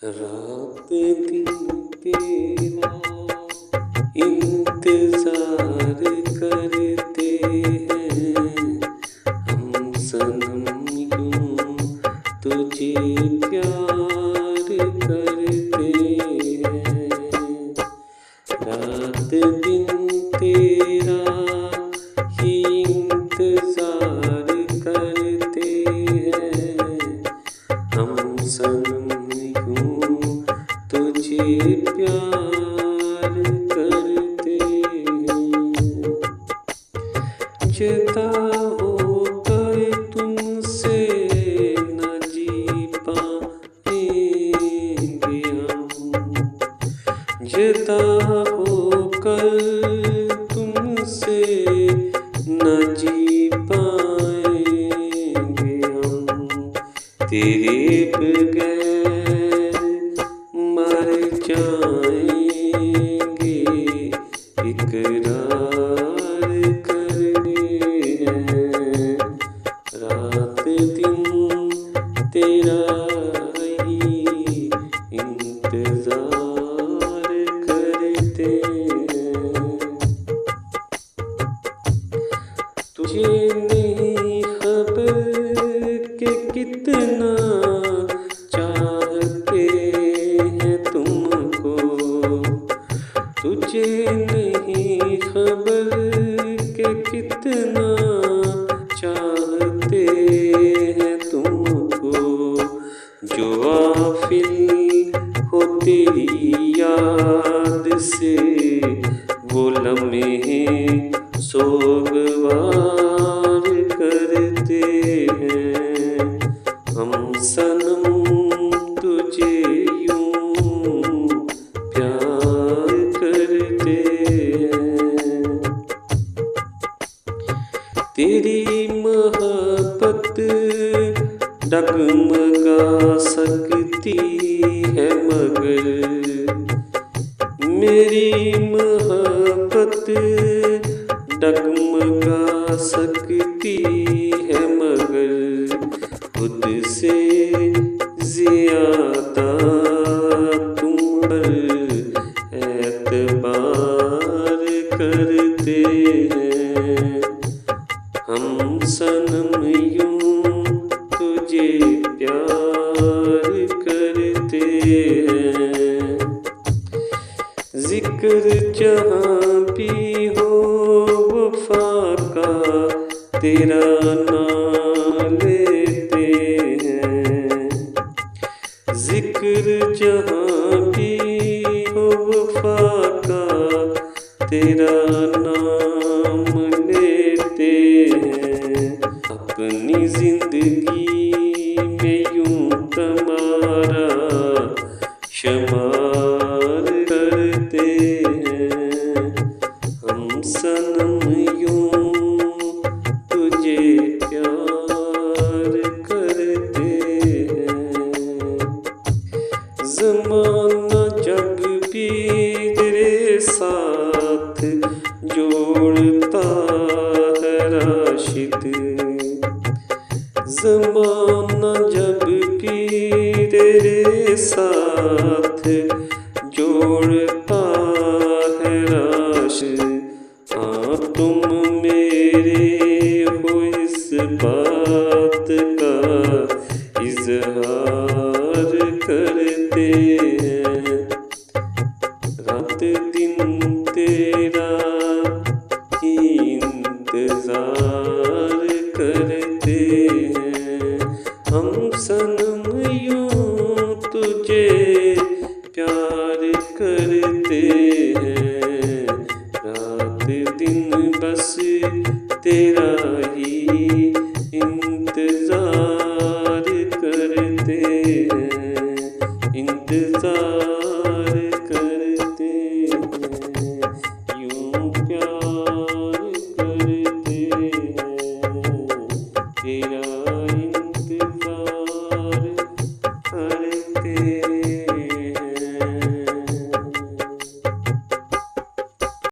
रात दिन तेरा इंतजार करते हैं हम सनम, यूं तुझे प्यार करते हैं। रात दिन तेरा ही इंतजार करते हैं हम सनम, तुझे प्यार करते हैं। जुदा होकर तुमसे न जी पाएंगे हम, जुदा होकर तुमसे न जी पाएंगे हम। तेरे बगैर मर जाएंगे, इकरार करने हैं। रात दिन तेरा ही इंतजार करते हैं। तुझे नहीं खबर के कितना चाहते हैं तुमको, तुझे नहीं खबर के कितना चाहते हैं तुमको। जो गाफिल हो तेरी याद से वो लम्हे सोगवार करते हैं हम सनम, तुझे यूं प्यार करते हैं। तेरी मोहब्बत डगमगा सकती है मगर मेरी मोहब्बत डगमगा सकती है मगर खुद से ज़्यादा तुम पर एतबार करते हैं हम सनम, यूं तुझे प्यार करते हैं। जिक्र जहाँ भी हो वफा का तेरा नाम लेते हैं। जिक्र जहाँ भी हो वफा का तेरा नाम लेते हैं। अपनी जिंदगी में यूं तुम्हारा शुमार करते हैं हम सनम, यूं तुझे प्यार करते हैं। ज़माना जब भी तेरे साथ जोड़ता है राशिद, ज़माना जब भी तेरे साथ जोड़ता है राशिद। हाँ तुम मेरे हो इस बात का इज़हार करते हैं। रात दिन तेरा ही इंतजार करते हैं हम सन